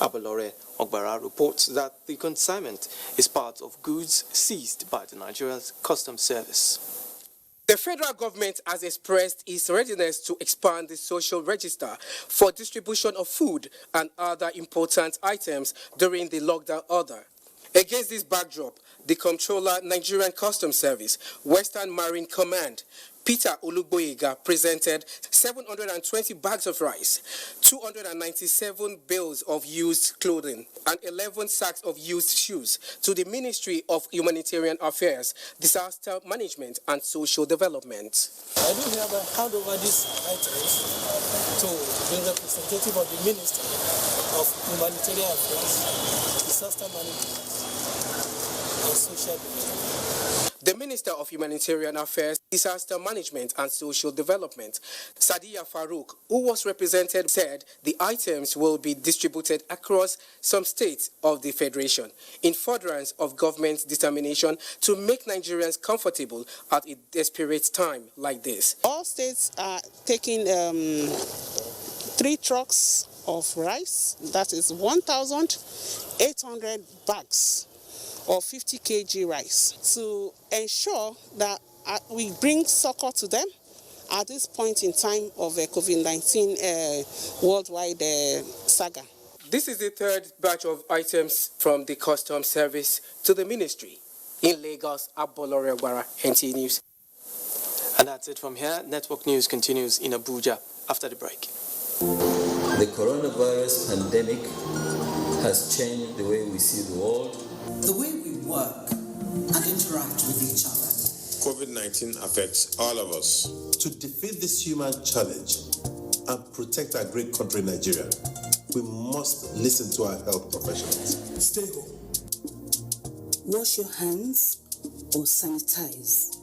Abalore Ogbara reports that the consignment is part of goods seized by the Nigeria Customs Service. The federal government has expressed its readiness to expand the social register for distribution of food and other important items during the lockdown order. Against this backdrop, the Comptroller, Nigerian Customs Service, Western Marine Command, Peter Olugboyega, presented 720 bags of rice, 297 bales of used clothing, and 11 sacks of used shoes to the Ministry of Humanitarian Affairs, Disaster Management and Social Development. I do hereby hand over these items to the representative of the Ministry of Humanitarian Affairs, Disaster Management and Social Development. The Minister of Humanitarian Affairs, Disaster Management and Social Development, Sadiya Farouk, who was represented, said the items will be distributed across some states of the Federation in furtherance of government's determination to make Nigerians comfortable at a desperate time like this. All states are taking 3 trucks of rice, that is 1,800 bags or 50 kg rice, to ensure that we bring succor to them at this point in time of COVID-19 worldwide saga. This is the third batch of items from the Customs Service to the Ministry. In Lagos, Abolore Ogbara, NTA News. And that's it from here. Network News continues in Abuja after the break. The coronavirus pandemic has changed the way we see the world, the way we work and interact with each other. COVID-19 affects all of us. To defeat this human challenge and protect our great country, Nigeria, we must listen to our health professionals. Stay home. Wash your hands or sanitize.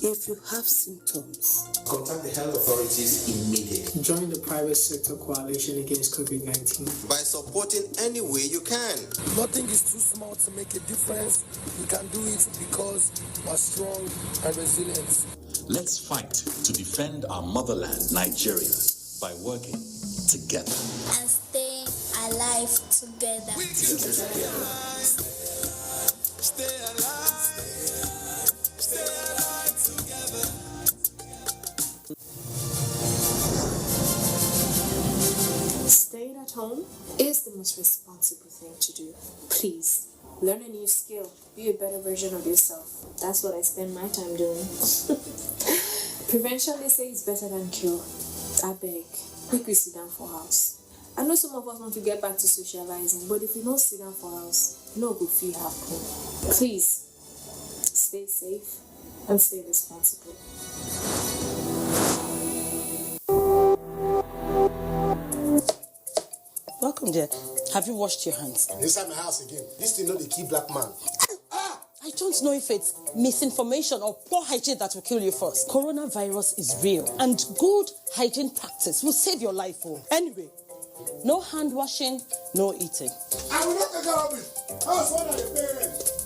If you have symptoms, contact the health authorities immediately. Join the private sector coalition against COVID-19 by supporting any way you can. Nothing is too small to make a difference. We can do it because we're strong and resilient. Let's fight to defend our motherland, Nigeria, by working together. And stay alive together. We can stay alive. Stay alive. Stay alive together. Staying at home is the most responsible thing to do. Please, learn a new skill. Be a better version of yourself. That's what I spend my time doing. Prevention, they say, is better than cure. I beg, make we sit down for house. I know some of us want to get back to socializing, but if we don't sit down for house, no good feel happen. Please, stay safe and stay responsible. Welcome, dear. Have you washed your hands? I'm inside my house again. This thing not the key black man. I don't know if it's misinformation or poor hygiene that will kill you first. Coronavirus is real, and good hygiene practice will save your life. Anyway, no hand washing, no eating. I will not take care of it. I was one of the parents.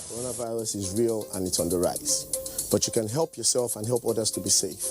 Coronavirus is real and it's on the rise. But you can help yourself and help others to be safe.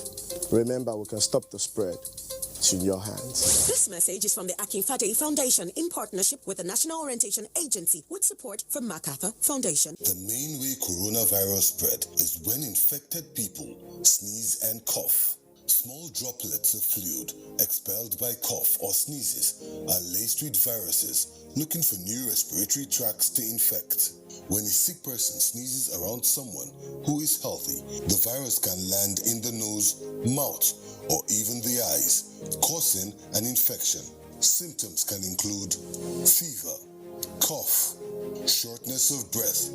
Remember, we can stop the spread. It's in your hands. This message is from the Akinfade Foundation in partnership with the National Orientation Agency with support from MacArthur Foundation. The main way coronavirus spread is when infected people sneeze and cough. Small droplets of fluid expelled by cough or sneezes are laced with viruses looking for new respiratory tracts to infect. When a sick person sneezes around someone who is healthy, the virus can land in the nose, mouth, or even the eyes, causing an infection. Symptoms can include fever, cough, shortness of breath.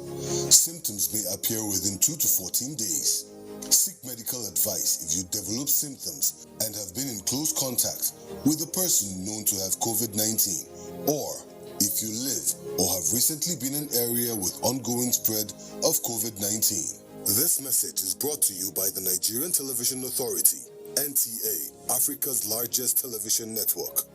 Symptoms may appear within 2 to 14 days. Seek medical advice if you develop symptoms and have been in close contact with a person known to have COVID-19, or if you live or have recently been in an area with ongoing spread of COVID-19. This message is brought to you by the Nigerian Television Authority, NTA, Africa's largest television network.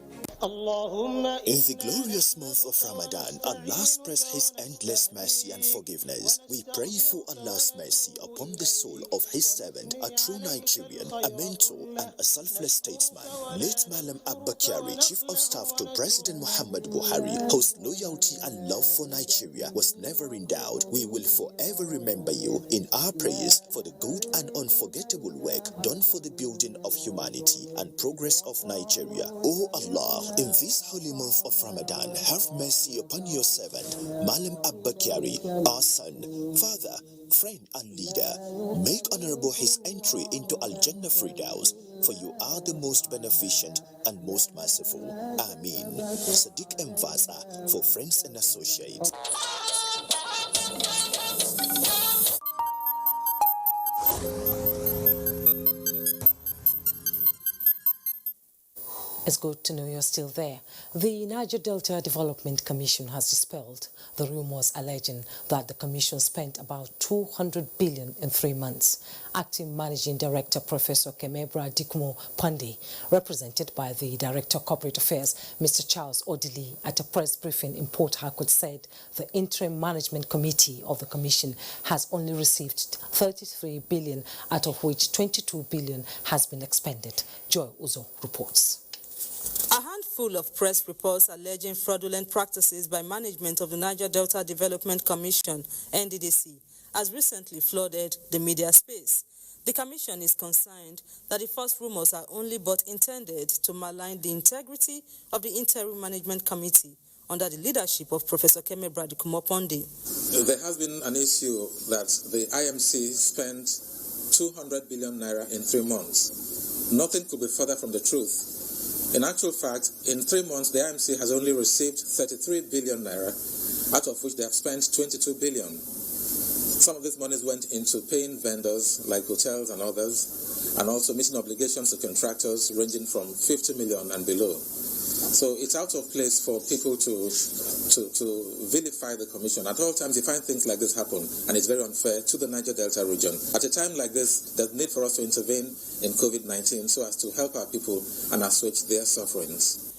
In the glorious month of Ramadan, Allah spreads His endless mercy and forgiveness. We pray for Allah's mercy upon the soul of His servant, a true Nigerian, a mentor, and a selfless statesman. Late Malam Abba Kyari, Chief of Staff to President Muhammad Buhari, whose loyalty and love for Nigeria was never in doubt. We will forever remember you in our prayers for the good and unforgettable work done for the building of humanity and progress of Nigeria. O Allah, in this holy month of Ramadan, have mercy upon your servant, Malam Abba Kyari, our son, father, friend and leader. Make honorable his entry into Al-Jannah Firdaus, for you are the most beneficent and most merciful. Ameen. Sadiq Mvaza, for friends and associates. It's good to know you're still there. The Niger Delta Development Commission has dispelled the rumors alleging that the commission spent about 200 billion in 3 months. Acting Managing Director Professor Kemebra Dikmo Pandey, represented by the Director of Corporate Affairs, Mr. Charles Odili, at a press briefing in Port Harcourt, said the Interim Management Committee of the Commission has only received 33 billion, out of which 22 billion has been expended. Joy Uzo reports. A handful of press reports alleging fraudulent practices by management of the Niger Delta Development Commission, NDDC, has recently flooded the media space. The Commission is concerned that the first rumors are only but intended to malign the integrity of the Interim Management Committee under the leadership of Professor Keme Bradikumo Pondi. There has been an issue that the IMC spent 200 billion naira in 3 months. Nothing could be further from the truth. In actual fact, in 3 months, the IMC has only received 33 billion naira, out of which they have spent 22 billion. Some of these monies went into paying vendors like hotels and others, and also meeting obligations to contractors ranging from 50 million and below. So it's out of place for people to vilify the commission. At all times, you find things like this happen, and it's very unfair to the Niger Delta region. At a time like this, there's need for us to intervene in COVID-19 so as to help our people and assuage their sufferings.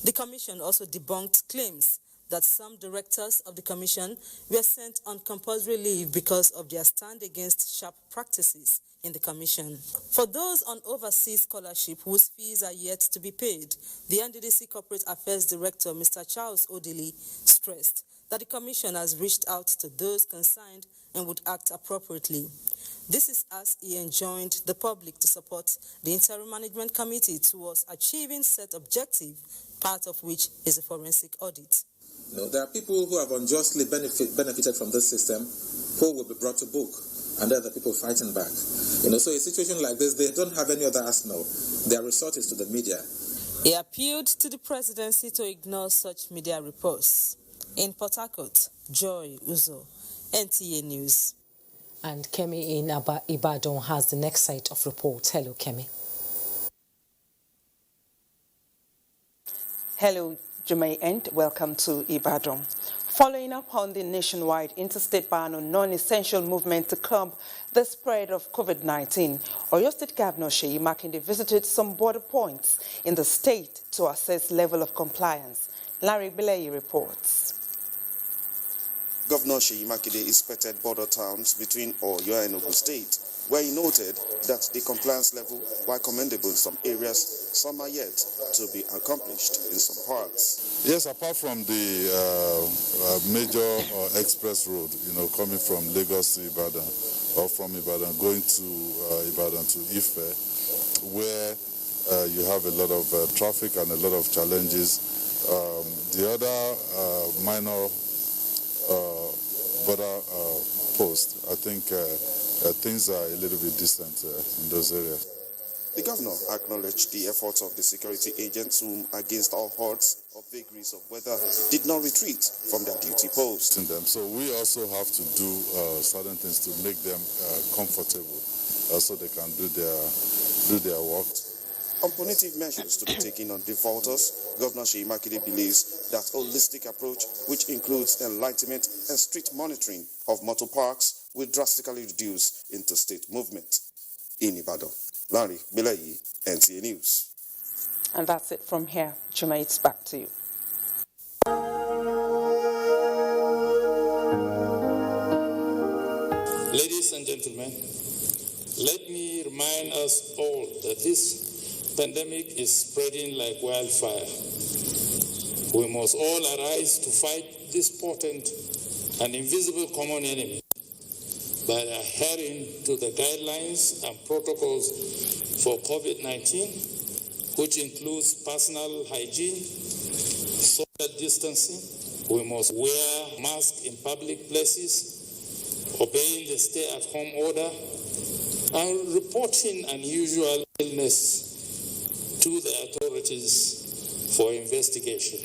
The commission also debunked claims that some directors of the commission were sent on compulsory leave because of their stand against sharp practices in the commission. For those on overseas scholarship whose fees are yet to be paid, the NDDC Corporate Affairs Director, Mr. Charles Odili, stressed that the commission has reached out to those concerned and would act appropriately. This is as he enjoined the public to support the Interim Management Committee towards achieving set objective, part of which is a forensic audit. There are people who have unjustly benefited from this system who will be brought to book, and there are the people fighting back. So a situation like this, they don't have any other arsenal. Their resort is to the media. He appealed to the presidency to ignore such media reports. In Port Harcourt, Joy Uzo, NTA News. And Kemi in Ibadan has the next set of reports. Hello, Kemi. Hello, Jumai, and welcome to Ibadan. Following up on the nationwide interstate ban on non-essential movement to curb the spread of COVID-19, Oyo State Governor Seyi Makinde visited some border points in the state to assess level of compliance. Larry Bileyi reports. Governor Seyi Makinde inspected border towns between Oyo and Ogun State, where he noted that the compliance level, while commendable in some areas, some are yet to be accomplished in some parts. Yes, apart from the major express road, coming from Lagos to Ibadan, or from Ibadan going to Ibadan to Ife, where you have a lot of traffic and a lot of challenges. The other minor border post, I think things are a little bit distant in those areas. The governor acknowledged the efforts of the security agents whom, against all odds of vagaries of weather, did not retreat from their duty post. So we also have to do certain things to make them comfortable so they can do their work. On punitive measures to be taken on defaulters, Governor Seyi Makinde believes that holistic approach, which includes enlightenment and strict monitoring of motor parks, will drastically reduce interstate movement. In Ibadan, Larry Bileyi, NTA News. And that's it from here. Jumai, it's back to you. Ladies and gentlemen, let me remind us all that this pandemic is spreading like wildfire. We must all arise to fight this potent and invisible common enemy by adhering to the guidelines and protocols for COVID-19, which includes personal hygiene, social distancing. We must wear masks in public places, obeying the stay-at-home order, and reporting unusual illness to the authorities for investigation.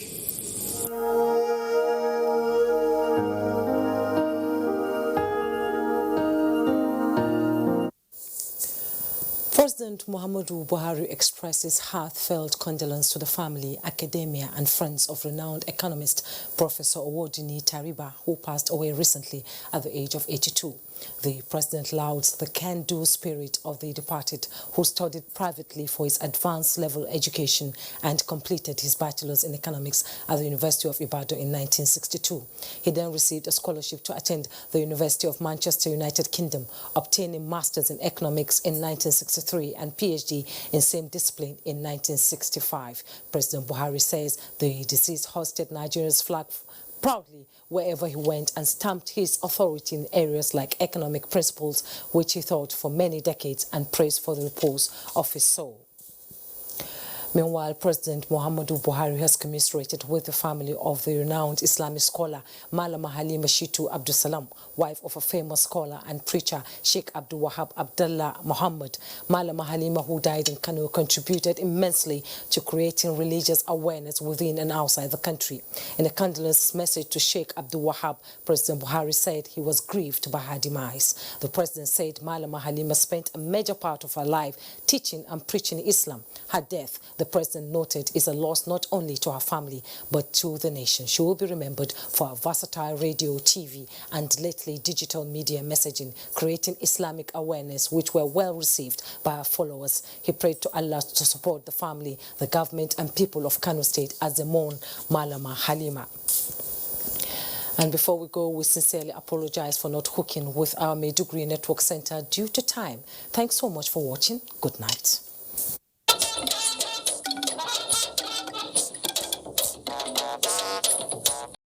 President Muhammadu Buhari expresses heartfelt condolence to the family, academia and friends of renowned economist Professor Owodunni Tariba, who passed away recently at the age of 82. The president lauds the can-do spirit of the departed, who studied privately for his advanced level education and completed his bachelor's in economics at the University of Ibadan in 1962. He then received a scholarship to attend the University of Manchester, United Kingdom, obtaining master's in economics in 1963 and PhD in same discipline in 1965. President Buhari says the deceased hosted Nigeria's flag proudly wherever he went and stamped his authority in areas like economic principles, which he taught for many decades, and praised for the repose of his soul. Meanwhile, President Muhammadu Buhari has commiserated with the family of the renowned Islamic scholar Malama Halima Shitu Abdul Salam, wife of a famous scholar and preacher Sheikh Abdul Wahab Abdullah Muhammad. Malama Halima, who died in Kano, contributed immensely to creating religious awareness within and outside the country. In a condolence message to Sheikh Abdul Wahab, President Buhari said he was grieved by her demise. The president said Malama Halima spent a major part of her life teaching and preaching Islam. Her death, the president noted, is a loss not only to her family but to the nation. She will be remembered for her versatile radio, TV and lately digital media messaging, creating Islamic awareness which were well received by her followers. He prayed to Allah to support the family, the government and people of Kano State as they mourn Malama Halima. And before we go, we sincerely apologize for not hooking with our Maiduguri Network Center due to time. Thanks so much for watching. Good night.